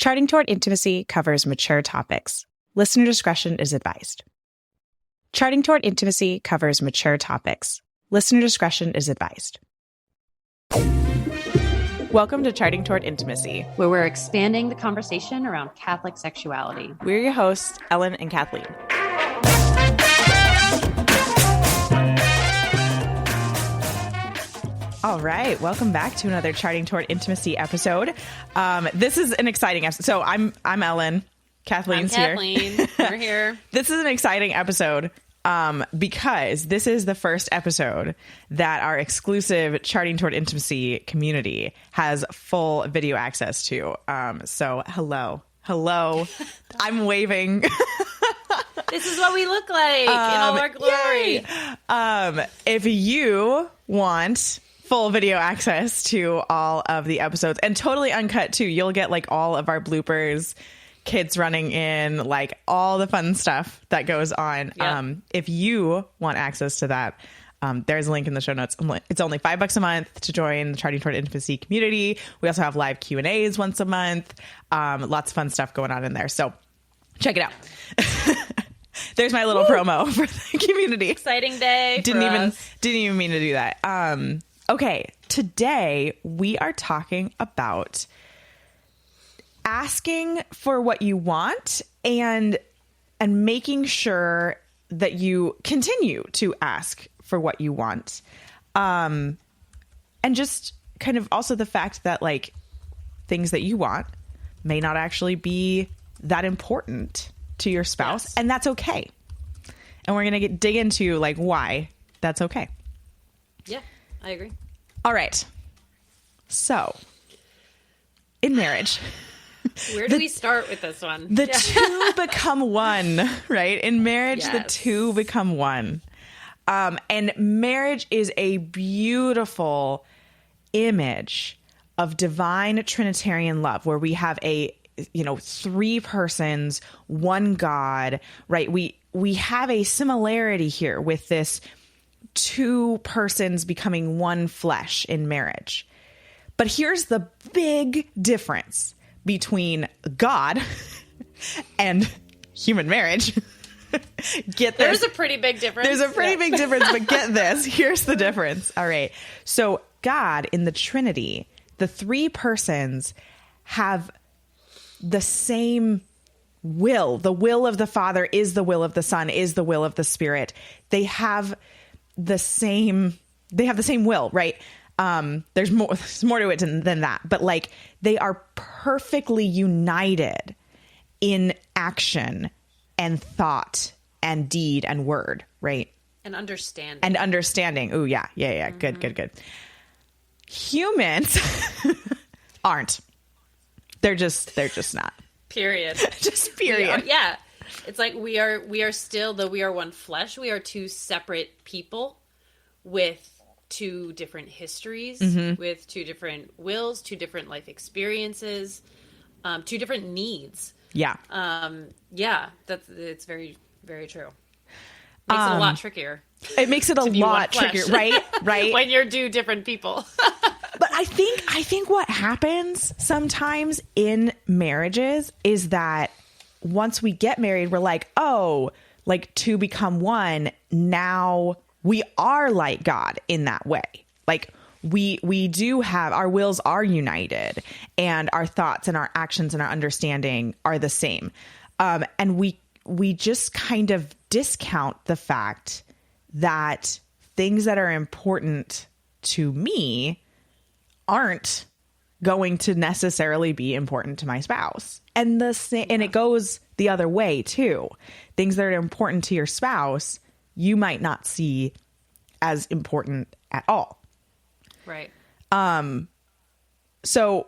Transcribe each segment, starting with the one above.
Charting Toward Intimacy covers mature topics. Listener discretion is advised. Charting Toward Intimacy covers mature topics. Listener discretion is advised. Welcome to Charting Toward Intimacy, where we're expanding the conversation around Catholic sexuality. We're your hosts, Ellen and Kathleen. All right, welcome back to another Charting Toward Intimacy episode. This is an exciting episode. So I'm Ellen. Kathleen's I'm Kathleen. We're here. This is an exciting episode because this is the first episode that our exclusive Charting Toward Intimacy community has full video access to. So hello. I'm waving. This is what we look like in all our glory. If you want full video access to all of the episodes and totally uncut too, you'll get like all of our bloopers, kids running in, like all the fun stuff that goes on. Yep. If you want access to that, there's a link in the show notes. It's only $5 a month to join the Charting Toward Intimacy community. We also have live Q&As once a month. Lots of fun stuff going on in there. So check it out. There's my little promo for the community. Exciting day. Didn't even mean to do that. Okay, today we are talking about asking for what you want and making sure that you continue to ask for what you want. And just kind of also the fact that like things that you want may not actually be that important to your spouse, yes. And that's okay. And we're going to dig into like why that's okay. Yeah, I agree. All right. So, in marriage, where do we start with this one? The two become one, right? In marriage, yes. The two become one. And marriage is a beautiful image of divine Trinitarian love, where we have three persons, one God, right? We have a similarity here with this two persons becoming one flesh in marriage. But here's the big difference between God and human marriage. Get this. There's a pretty big difference. There's a pretty big difference, but get this. Here's the difference. All right. So God in the Trinity, the three persons have the same will. The will of the Father is the will of the Son, is the will of the Spirit. They have the same will, right? There's more to it than that, but like they are perfectly united in action and thought and deed and word, right? And understanding. Oh yeah. Mm-hmm. Good. Humans aren't. They're just not. Period. Just period. Yeah. It's like we are still, though we are one flesh, we are two separate people with two different histories, mm-hmm. with two different wills, two different life experiences, two different needs. Yeah. It's very, very true. Makes it a lot trickier. It makes it a lot trickier, right? Right. When you're two different people. But I think what happens sometimes in marriages is that once we get married, we're like, oh, like two become one. Now we are like God in that way. Like we do have, our wills are united and our thoughts and our actions and our understanding are the same. And we just kind of discount the fact that things that are important to me aren't going to necessarily be important to my spouse. And and it goes the other way too. Things that are important to your spouse, you might not see as important at all. Right. So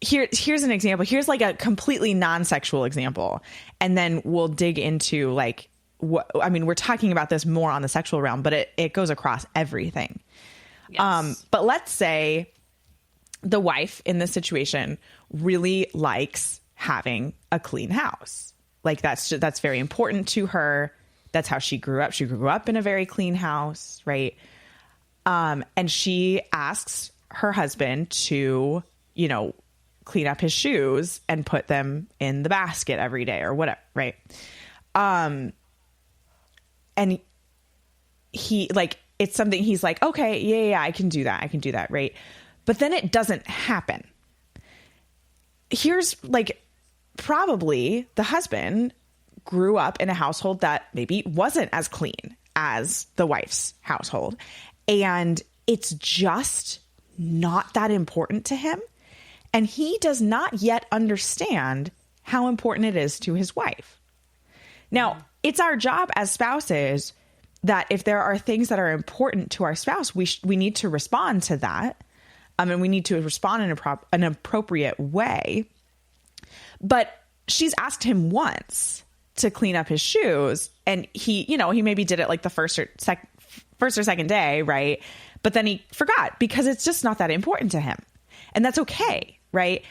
here's an example. Here's like a completely non-sexual example. And then we'll dig into like we're talking about this more on the sexual realm, but it goes across everything. Yes. But let's say the wife in this situation really likes having a clean house. Like that's very important to her. That's how she grew up. She grew up in a very clean house, right? And she asks her husband to, clean up his shoes and put them in the basket every day or whatever, right? And he like, it's something he's like, okay, yeah, I can do that, right? But then it doesn't happen. Here's like, probably the husband grew up in a household that maybe wasn't as clean as the wife's household. And it's just not that important to him. And he does not yet understand how important it is to his wife. Now, it's our job as spouses that if there are things that are important to our spouse, we need to respond to that. And we need to respond in an appropriate way. But she's asked him once to clean up his shoes, and he maybe did it like the first or second day, right? But then he forgot because it's just not that important to him. And that's okay, right?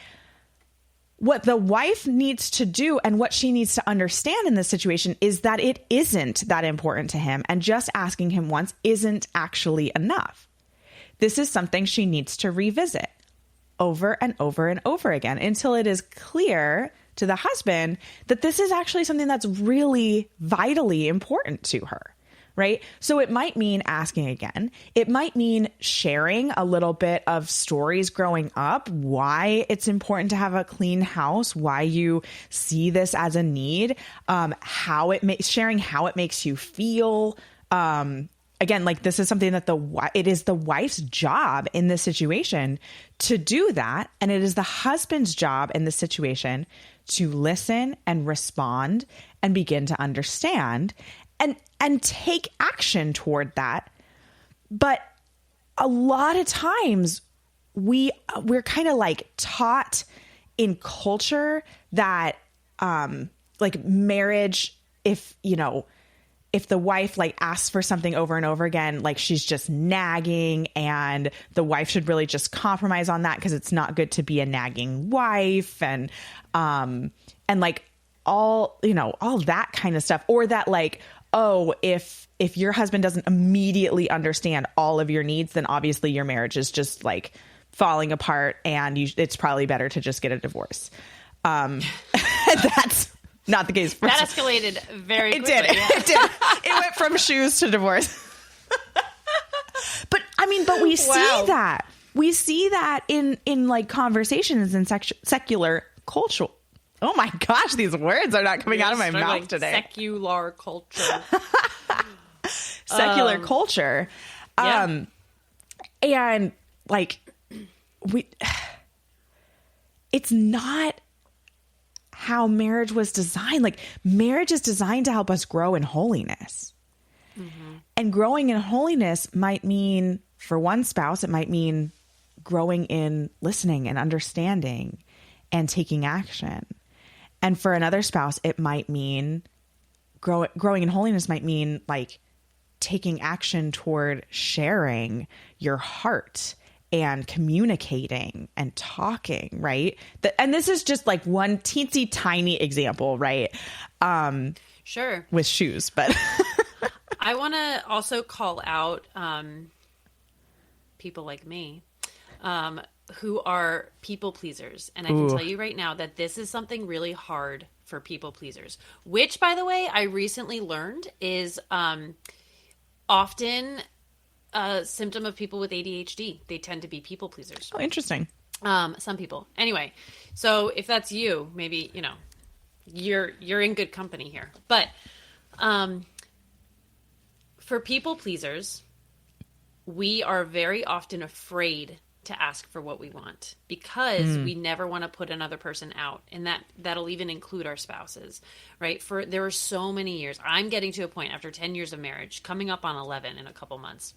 What the wife needs to do and what she needs to understand in this situation is that it isn't that important to him, and just asking him once isn't actually enough. This is something she needs to revisit over and over and over again until it is clear to the husband that this is actually something that's really vitally important to her, right? So it might mean asking again. It might mean sharing a little bit of stories growing up, why it's important to have a clean house, why you see this as a need, sharing how it makes you feel. Again, like this is something that it is the wife's job in this situation to do that. And it is the husband's job in this situation to listen and respond and begin to understand and take action toward that. But a lot of times we're kind of like taught in culture that like marriage, if the wife like asks for something over and over again, like she's just nagging, and the wife should really just compromise on that because it's not good to be a nagging wife, and like all that kind of stuff. Or that like, oh, if your husband doesn't immediately understand all of your needs, then obviously your marriage is just like falling apart, and it's probably better to just get a divorce. That's not the case. That escalated very quickly. It did. Yeah. It did. It went from shoes to divorce. But we see that. We see that in like conversations in secular culture. Oh my gosh, these words are not coming out of my mouth today. Secular culture. Secular culture. Yeah. And like it's not how marriage was designed. Like marriage is designed to help us grow in holiness. Mm-hmm. And growing in holiness might mean, for one spouse, it might mean growing in listening and understanding and taking action. And for another spouse, it might mean growing in holiness might mean like taking action toward sharing your heart and communicating and talking, right? And this is just like one teensy tiny example, right? Sure. With shoes, but I want to also call out people like me who are people pleasers. And I can tell you right now that this is something really hard for people pleasers, which, by the way, I recently learned is often a symptom of people with ADHD. They tend to be people pleasers. Oh, interesting. Some people. Anyway, so if that's you, maybe, you're in good company here. But for people pleasers, we are very often afraid to ask for what we want because we never want to put another person out. And that'll even include our spouses, right? There are so many years. I'm getting to a point after 10 years of marriage, coming up on 11 in a couple months,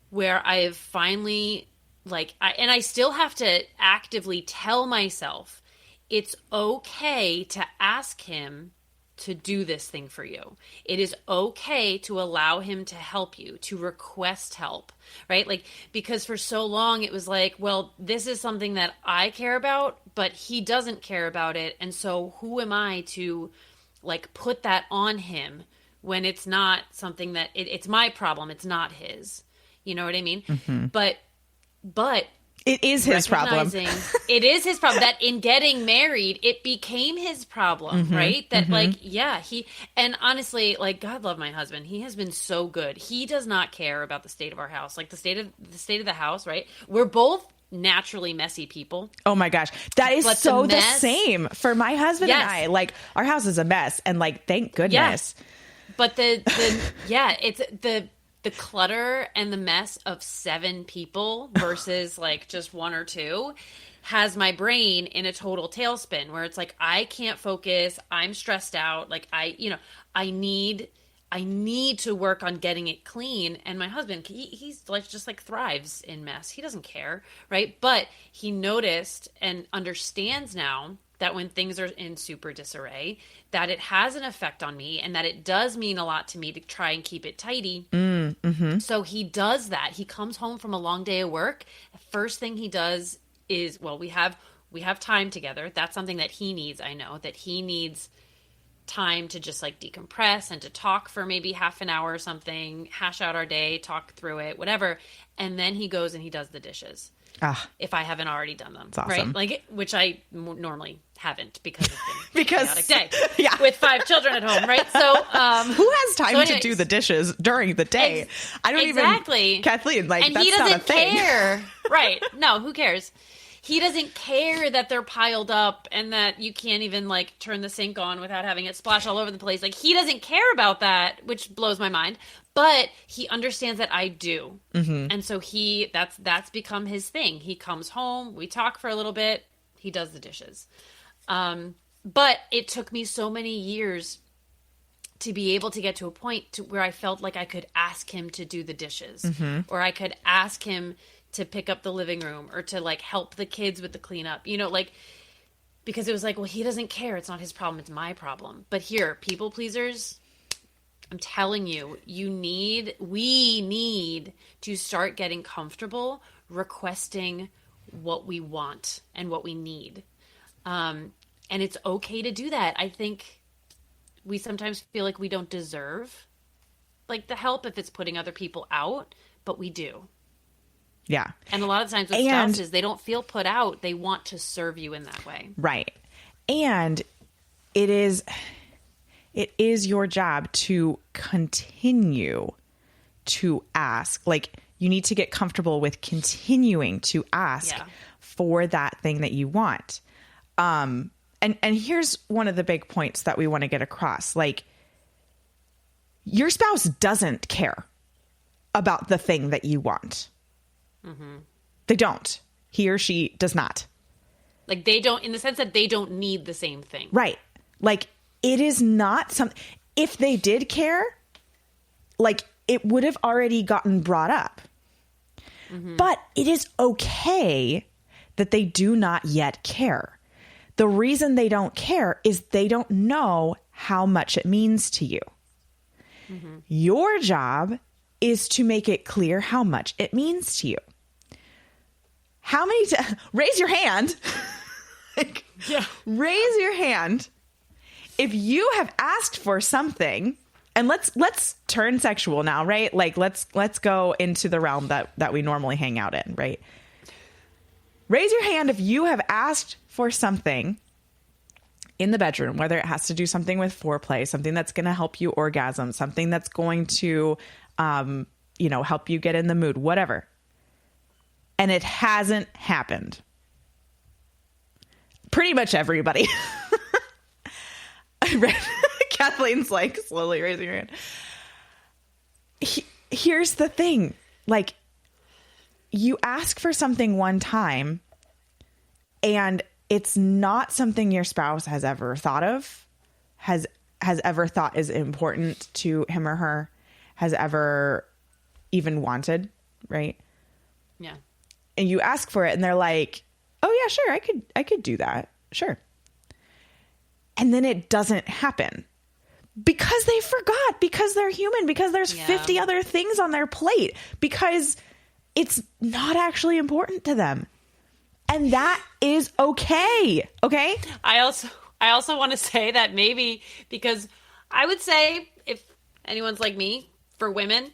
where I have finally I still have to actively tell myself it's okay to ask him to do this thing for you. It is okay to allow him to help you, to request help, right? Like, because for so long it was like, well, this is something that I care about, but he doesn't care about it. And so who am I to like put that on him when it's not something that it's my problem. It's not his, you know what I mean? Mm-hmm. But It is his problem. It is his problem that in getting married, it became his problem, right? That and honestly, like, God love my husband. He has been so good. He does not care about the state of our house, like the state of the house, right? We're both naturally messy people. Oh my gosh. That is the same for my husband and I. Like, our house is a mess, and like, thank goodness. But it's the clutter and the mess of 7 people versus like just 1 or 2 has my brain in a total tailspin where it's like, I can't focus. I'm stressed out. Like I need to work on getting it clean. And my husband, he's like, just like thrives in mess. He doesn't care. Right. But he noticed and understands now that when things are in super disarray, that it has an effect on me and that it does mean a lot to me to try and keep it tidy. So he does that. He comes home from a long day of work. The first thing he does is, well, we have time together. That's something that he needs. I know that he needs time to just like decompress and to talk for maybe half an hour or something, hash out our day, talk through it, whatever. And then he goes and he does the dishes. If I haven't already done them, awesome. Right? Like, which I normally haven't because it's been a chaotic day with 5 children at home, right? So, who has time to do the dishes during the day? I don't even, Kathleen, like, and that's he doesn't not a thing. Care. Right. No, who cares? He doesn't care that they're piled up and that you can't even like turn the sink on without having it splash all over the place. Like, he doesn't care about that, which blows my mind. But he understands that I do. And so that's become his thing. He comes home, we talk for a little bit, he does the dishes. But it took me so many years to be able to get to a point where I felt like I could ask him to do the dishes, or I could ask him to pick up the living room, or to like help the kids with the cleanup, like, because it was like, well, he doesn't care. It's not his problem. It's my problem. But here, people pleasers, I'm telling you, we need to start getting comfortable requesting what we want and what we need. And it's okay to do that. I think we sometimes feel like we don't deserve like the help if it's putting other people out, but we do. Yeah. And a lot of times with spouses, they don't feel put out. They want to serve you in that way. Right. And it is your job to continue to ask. Like, you need to get comfortable with continuing to ask for that thing that you want. And here's one of the big points that we want to get across. Like, your spouse doesn't care about the thing that you want. They don't. He or she does not. Like, they don't, in the sense that they don't need the same thing. Right. Like, it is not something, if they did care, like, it would have already gotten brought up. But it is okay that they do not yet care. The reason they don't care is they don't know how much it means to you. Your job is to make it clear how much it means to you. How many raise your hand. Raise your hand if you have asked for something, and let's turn sexual now, right? Like, let's go into the realm that we normally hang out in, right? Raise your hand if you have asked for something in the bedroom, whether it has to do something with foreplay, something that's going to help you orgasm, something that's going to, help you get in the mood, whatever. And it hasn't happened. Pretty much everybody. Kathleen's like slowly raising her hand. Here's the thing. Like, you ask for something one time and it's not something your spouse has ever thought of, has ever thought is important to him or her, has ever even wanted, right? Yeah. And you ask for it and they're like, oh yeah, sure, I could do that. Sure. And then it doesn't happen because they forgot, because they're human, because there's 50 other things on their plate, because it's not actually important to them. And that is okay. Okay. I also want to say that maybe, because I would say, if anyone's like me, for women,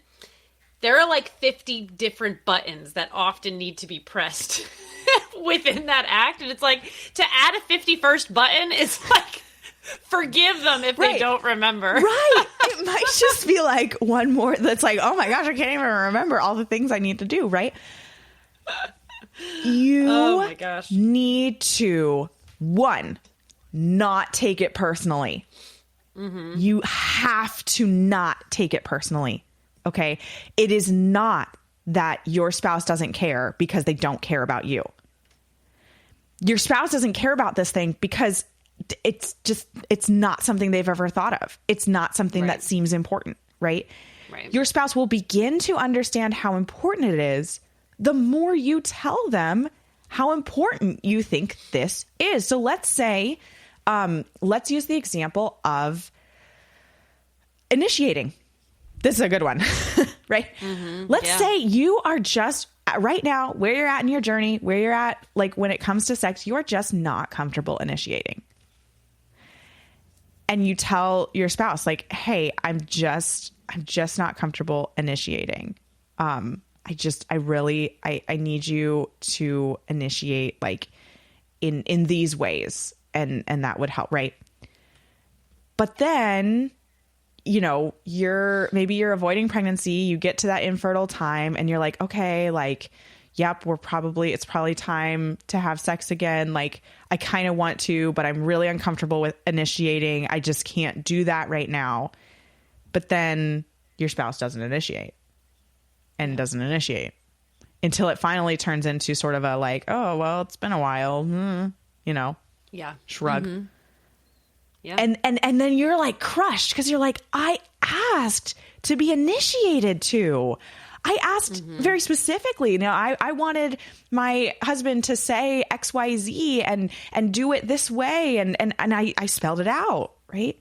there are like 50 different buttons that often need to be pressed within that act. And it's like, to add a 51st button is like, forgive them if they don't remember. Right. It might just be like one more that's like, oh my gosh, I can't even remember all the things I need to do, right? You oh my gosh. need to, one, not take it personally. You have to not take it personally. Okay. It is not that your spouse doesn't care because they don't care about you. Your spouse doesn't care about this thing because it's not something they've ever thought of. It's not something that seems important, right? Your spouse will begin to understand how important it is the more you tell them how important you think this is. So let's say, let's use the example of initiating. This is a good one, right? Let's say you are just right now where you're at in your journey, where you're at, like when it comes to sex, you're just not comfortable initiating. And you tell your spouse like, hey, I'm just not comfortable initiating. I need you to initiate like in these ways. And that would help. Right. But then, you know, maybe you're avoiding pregnancy, you get to that infertile time and you're like, okay, like, yep, it's probably time to have sex again. Like, I kind of want to, but I'm really uncomfortable with initiating. I just can't do that right now. But then your spouse doesn't initiate until it finally turns into sort of a like, oh, well, it's been a while, you know, shrug. Yeah. And then you're like crushed because you're like, I asked to be initiated to. I asked very specifically. You know, I wanted my husband to say XYZ and do it this way. And I spelled it out. Right.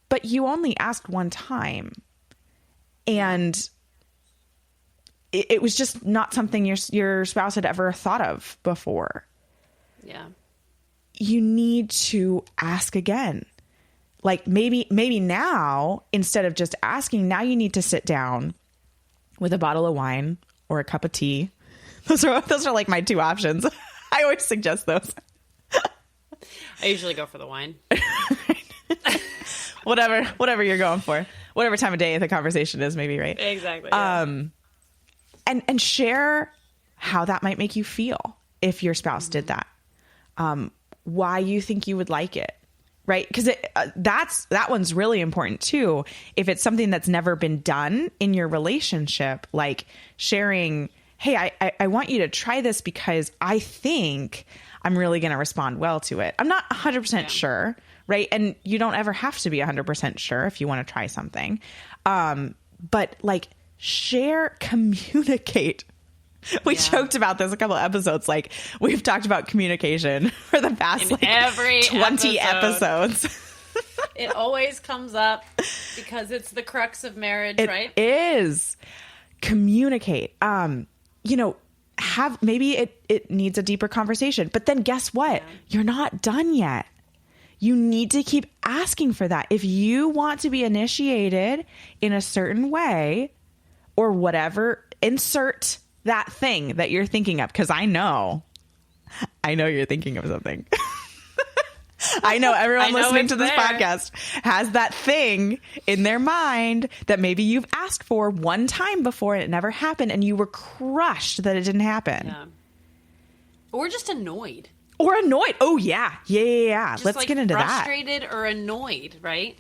But you only asked one time. And it was just not something your spouse had ever thought of before. Yeah. You need to ask again. Like maybe now, instead of just asking, now you need to sit down with a bottle of wine or a cup of tea. Those are like my two options. I always suggest those. I usually go for the wine. Whatever you're going for. Whatever time of day the conversation is, maybe, right? Exactly. Yeah. And share how that might make you feel if your spouse did that. Why you think you would like it, right? Because that one's really important too. If it's something that's never been done in your relationship, like sharing, hey, I want you to try this because I think I'm really going to respond well to it. I'm not 100% sure, right? And you don't ever have to be 100% sure if you want to try something. But like share, communicate. We joked about this a couple of episodes. Like we've talked about communication for the past every 20 episodes. It always comes up because it's the crux of marriage, right? It is. Communicate. You know, maybe it needs a deeper conversation, but then guess what? Yeah. You're not done yet. You need to keep asking for that. If you want to be initiated in a certain way or whatever, insert that thing that you're thinking of, because I know you're thinking of something. I know everyone listening to this podcast has that thing in their mind that maybe you've asked for one time before and it never happened and you were crushed that it didn't happen. Yeah. Or just annoyed. Oh, yeah. Just let's like get into that. Frustrated or annoyed, right?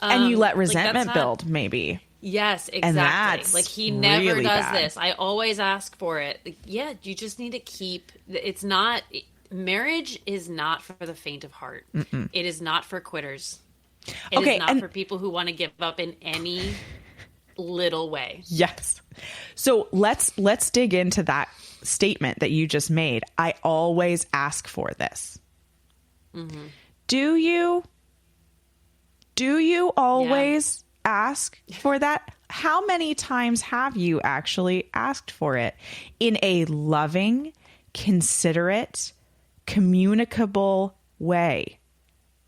And you let resentment build, maybe. Yes, exactly. And that's like he never really does bad. this. I always ask for it. Like, yeah, you just need to keep. It's not. Marriage is not for the faint of heart. Mm-mm. It is not for quitters. It is not for people who want to give up in any little way. Yes. So let's dig into that statement that you just made. I always ask for this. Mm-hmm. Do you always ask for that? How many times have you actually asked for it in a loving, considerate, communicable way?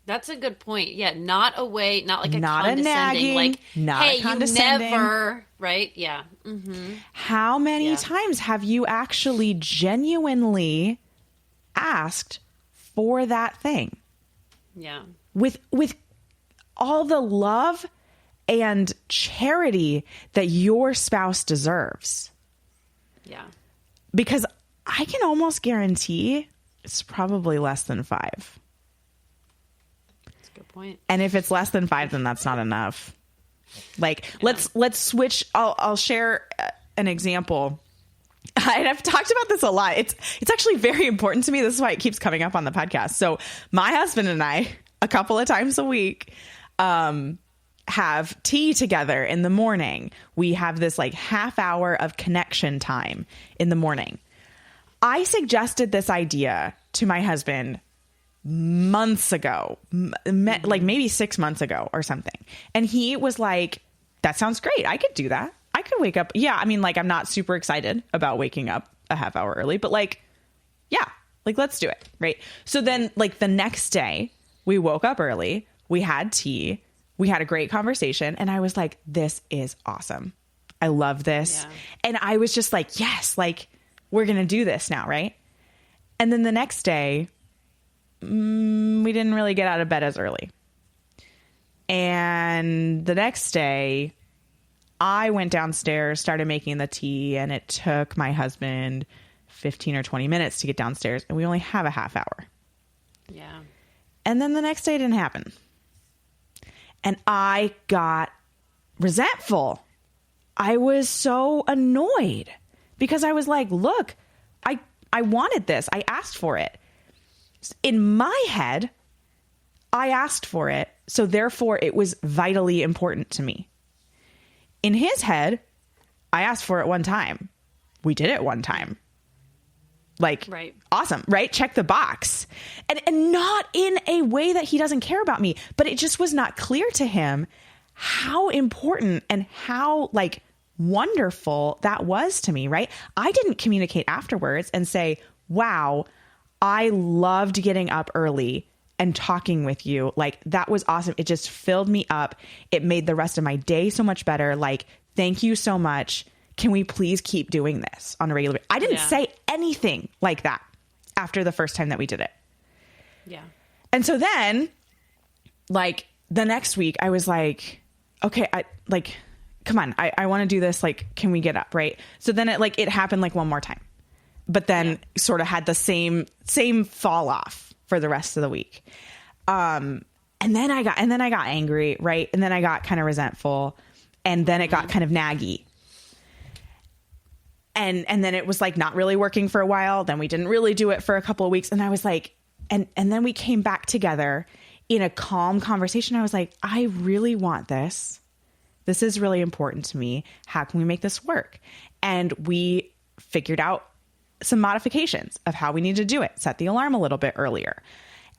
That's a good point. Yeah, not a way, not like a Not a condescending, nagging, like, not a hey, you condescending. never, right? Yeah. How many Yeah. times have you actually genuinely asked for that thing Yeah. with all the love and charity that your spouse deserves? Yeah. Because I can almost guarantee it's probably less than 5. That's a good point. And if it's less than 5, then that's not enough. Like, let's switch. I'll share an example. And I've talked about this a lot. It's actually very important to me. This is why it keeps coming up on the podcast. So my husband and I, a couple of times a week, have tea together in the morning. We have this like half hour of connection time in the morning. I suggested this idea to my husband months ago, like maybe 6 months ago or something. And he was like, that sounds great. I could do that. I could wake up. Yeah. I mean, like, I'm not super excited about waking up a half hour early, but like, yeah, like, let's do it. Right. So then like the next day we woke up early, we had tea, we had a great conversation. And I was like, this is awesome. I love this. Yeah. And I was just like, yes, like, we're going to do this now. Right. And then the next day, we didn't really get out of bed as early. And the next day, I went downstairs, started making the tea, and it took my husband 15 or 20 minutes to get downstairs, and we only have a half hour. Yeah. And then the next day didn't happen. And I got resentful. I was so annoyed because I was like, look, I wanted this. I asked for it. In my head, I asked for it, so therefore it was vitally important to me. In his head, I asked for it one time. We did it one time. Like, right. Awesome, right? Check the box. And not in a way that he doesn't care about me, but it just was not clear to him how important and how like wonderful that was to me, right? I didn't communicate afterwards and say, wow, I loved getting up early and talking with you. Like, that was awesome. It just filled me up. It made the rest of my day so much better. Like, thank you so much. Can we please keep doing this on a regular basis? I didn't say anything like that after the first time that we did it. Yeah. And so then, like, the next week I was like, okay, come on, I want to do this. Like, can we get up? Right. So then it happened like one more time, but then sort of had the same fall off for the rest of the week. And then I got angry. Right. And then I got kind of resentful, and then it got kind of naggy. And then it was like not really working for a while. Then we didn't really do it for a couple of weeks. And I was like, and then we came back together in a calm conversation. I was like, I really want this. This is really important to me. How can we make this work? And we figured out some modifications of how we need to do it. Set the alarm a little bit earlier.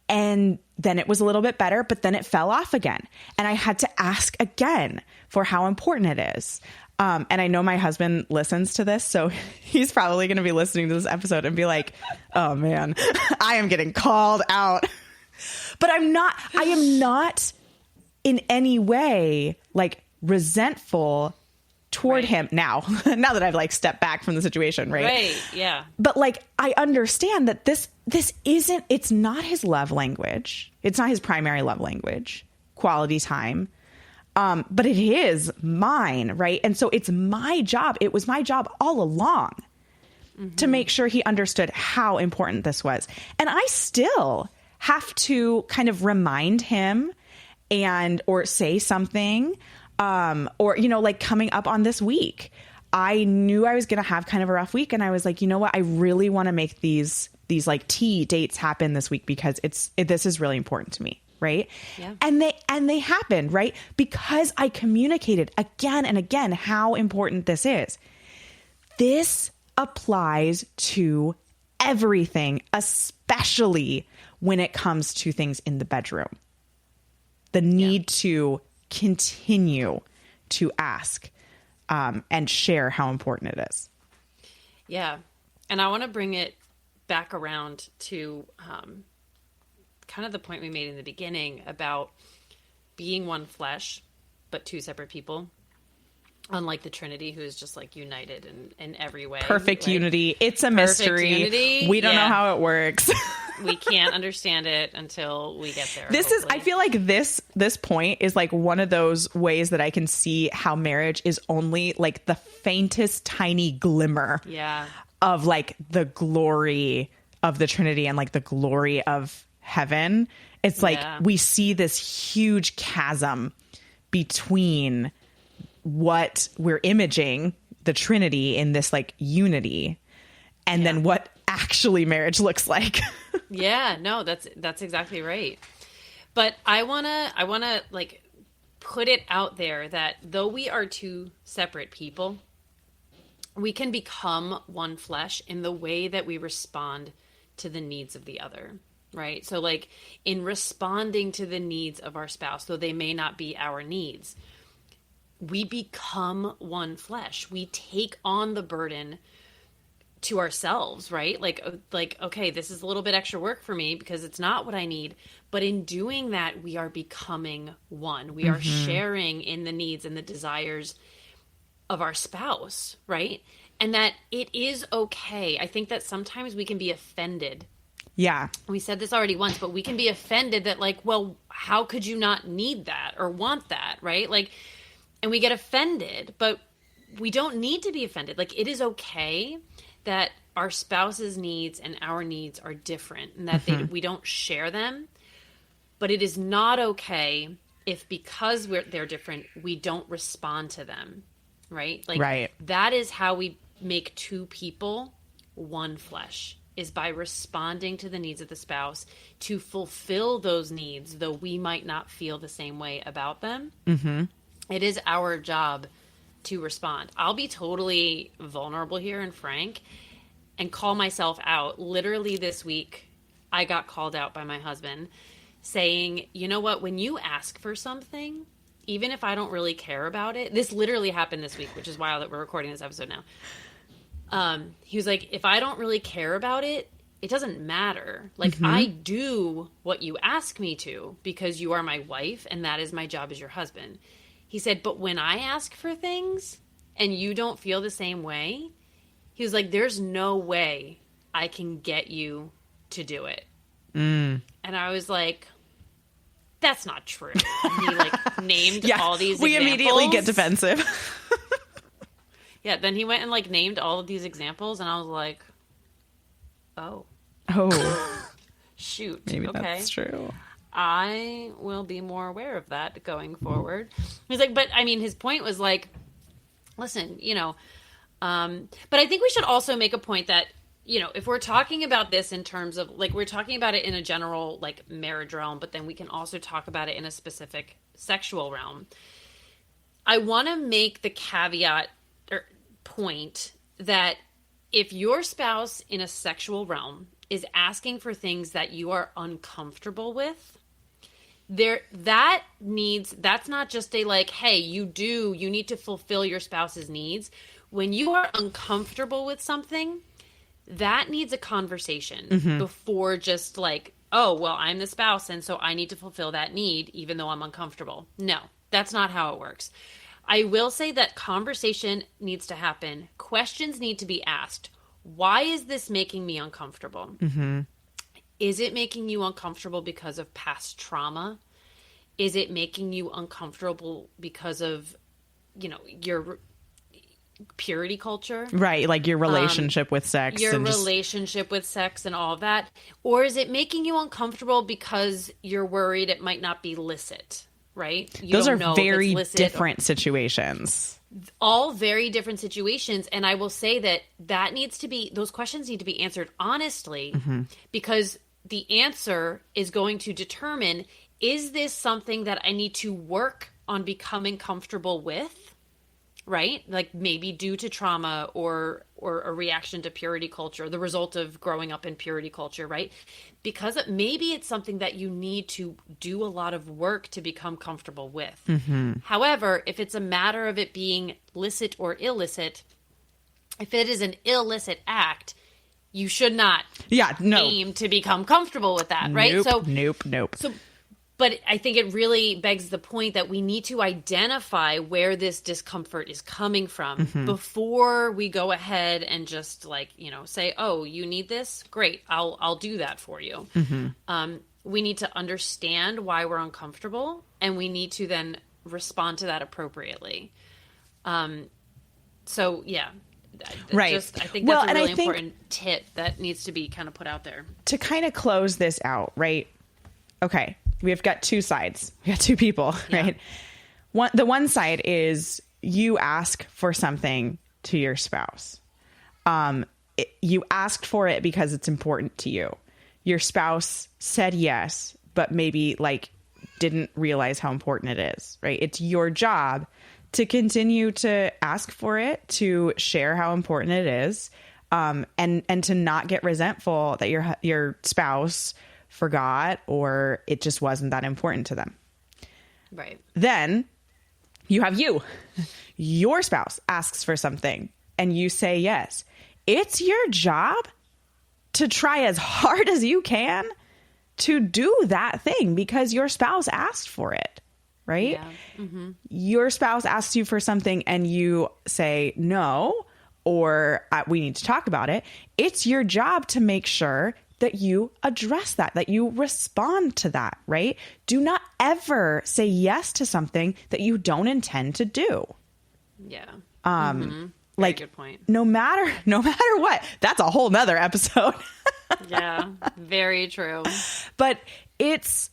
And then it was a little bit better, but then it fell off again. And I had to ask again for how important it is. And I know my husband listens to this, so he's probably going to be listening to this episode and be like, oh man, I am getting called out. But I am not in any way like resentful toward him now that I've like stepped back from the situation. Right. Yeah. But like, I understand that this it's not his love language. It's not his primary love language, quality time. But it is mine. Right. And so it's my job. It was my job all along to make sure he understood how important this was. And I still have to kind of remind him or say something, or, like coming up on this week, I knew I was going to have kind of a rough week. And I was like, you know what? I really want to make these like tea dates happen this week because this is really important to me. Right. Yeah. And they happened, right? Because I communicated again and again how important this is. This applies to everything, especially when it comes to things in the bedroom. The need to continue to ask and share how important it is. Yeah. And I want to bring it back around to kind of the point we made in the beginning about being one flesh, but two separate people. Unlike the Trinity, who is just like united in every way. Perfect right? unity. It's a Perfect mystery. Unity. We don't know how it works. We can't understand it until we get there. This hopefully. I feel like this point is like one of those ways that I can see how marriage is only like the faintest tiny glimmer of like the glory of the Trinity and like the glory of heaven. It's like we see this huge chasm between what we're imaging, the Trinity in this like unity, and then what actually marriage looks like. No, that's exactly right. But I want to like put it out there that though we are two separate people, we can become one flesh in the way that we respond to the needs of the other, right? So like in responding to the needs of our spouse, though they may not be our needs, we become one flesh. We take on the burden to ourselves, right? Like, okay, this is a little bit extra work for me because it's not what I need. But in doing that, we are becoming one. We are sharing in the needs and the desires of our spouse, right? And that it is okay. I think that sometimes we can be offended. Yeah. We said this already once, but we can be offended that like, well, how could you not need that or want that, right? Like, and we get offended, but we don't need to be offended. Like, it is okay that our spouse's needs and our needs are different and that we don't share them. But it is not okay if because they're different, we don't respond to them, right? Like, that is how we make two people one flesh, is by responding to the needs of the spouse to fulfill those needs, though we might not feel the same way about them. It is our job to respond. I'll be totally vulnerable here and frank and call myself out. Literally this week, I got called out by my husband saying, you know what, when you ask for something, even if I don't really care about it, this literally happened this week, which is wild that we're recording this episode now. He was like, if I don't really care about it, it doesn't matter. Like, I do what you ask me to because you are my wife and that is my job as your husband. He said, but when I ask for things and you don't feel the same way, he was like, there's no way I can get you to do it. And I was like, that's not true. And he like named all these examples. We immediately get defensive. Then he went and like named all of these examples and I was like, oh. Shoot. Maybe that's true. I will be more aware of that going forward. He's like, but I mean, his point was like, listen, you know, but I think we should also make a point that, you know, if we're talking about this in terms of like, we're talking about it in a general like marriage realm, but then we can also talk about it in a specific sexual realm. I want to make the caveat or point that if your spouse in a sexual realm is asking for things that you are uncomfortable with, that's not just a like, hey, you need to fulfill your spouse's needs. When you are uncomfortable with something, that needs a conversation before just like, oh, well, I'm the spouse and so I need to fulfill that need even though I'm uncomfortable. No, that's not how it works. I will say that conversation needs to happen. Questions need to be asked. Why is this making me uncomfortable? Is it making you uncomfortable because of past trauma? Is it making you uncomfortable because of, you know, your purity culture? Right, like your relationship with sex. Your relationship with sex and all of that. Or is it making you uncomfortable because you're worried it might not be licit, right? Those are very different situations. All very different situations. And I will say that needs to be, those questions need to be answered honestly, because the answer is going to determine, is this something that I need to work on becoming comfortable with? Right? Like maybe due to trauma or a reaction to purity culture, the result of growing up in purity culture, right? Because maybe it's something that you need to do a lot of work to become comfortable with. However, if it's a matter of it being licit or illicit, if it is an illicit act, you should not aim to become comfortable with that, right? Nope. But I think it really begs the point that we need to identify where this discomfort is coming from before we go ahead and just like, say, oh, you need this? Great. I'll do that for you. We need to understand why we're uncomfortable, and we need to then respond to that appropriately. So yeah. Right. I think that's a really important tip that needs to be kind of put out there. To kind of close this out, right? Okay. We've got two sides. We got two people, right? The one side is you ask for something to your spouse. You asked for it because it's important to you. Your spouse said yes, but maybe like didn't realize how important it is, right? It's your job to continue to ask for it, to share how important it is, and to not get resentful that your spouse forgot or it just wasn't that important to them. Right. Then you have your spouse asks for something and you say yes. It's your job to try as hard as you can to do that thing because your spouse asked for it, right? Yeah. Mm-hmm. Your spouse asks you for something and you say no, or we need to talk about it. It's your job to make sure that you address that you respond to that, right? Do not ever say yes to something that you don't intend to do. Yeah. Like, good point. No matter what, that's a whole nother episode. Yeah, very true. But it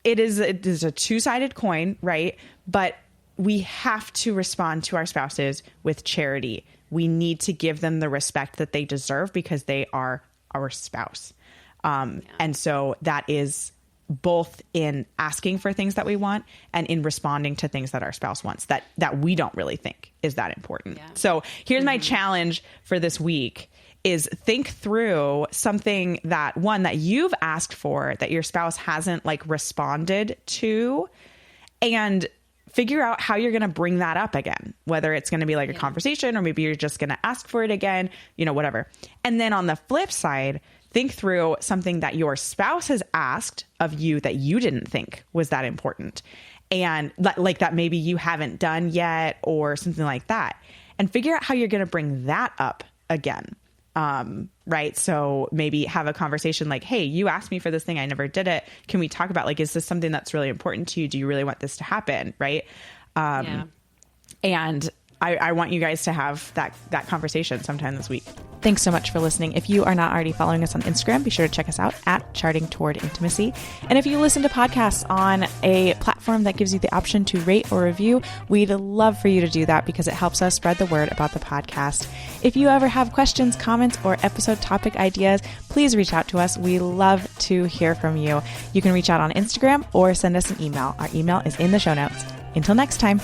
is a two-sided coin, right? But we have to respond to our spouses with charity. We need to give them the respect that they deserve because they are our spouse. And so that is both in asking for things that we want and in responding to things that our spouse wants that we don't really think is that important. Yeah. So here's my challenge for this week is think through something that you've asked for that your spouse hasn't like responded to, and figure out how you're going to bring that up again, whether it's going to be like a conversation or maybe you're just going to ask for it again, whatever. And then on the flip side, think through something that your spouse has asked of you that you didn't think was that important. And like that maybe you haven't done yet or something like that. And figure out how you're going to bring that up again. Right. So maybe have a conversation like, hey, you asked me for this thing. I never did it. Can we talk about is this something that's really important to you? Do you really want this to happen? Right. And I want you guys to have that conversation sometime this week. Thanks so much for listening. If you are not already following us on Instagram, be sure to check us out at Charting Toward Intimacy. And if you listen to podcasts on a platform that gives you the option to rate or review, we'd love for you to do that because it helps us spread the word about the podcast. If you ever have questions, comments, or episode topic ideas, please reach out to us. We love to hear from you. You can reach out on Instagram or send us an email. Our email is in the show notes. Until next time.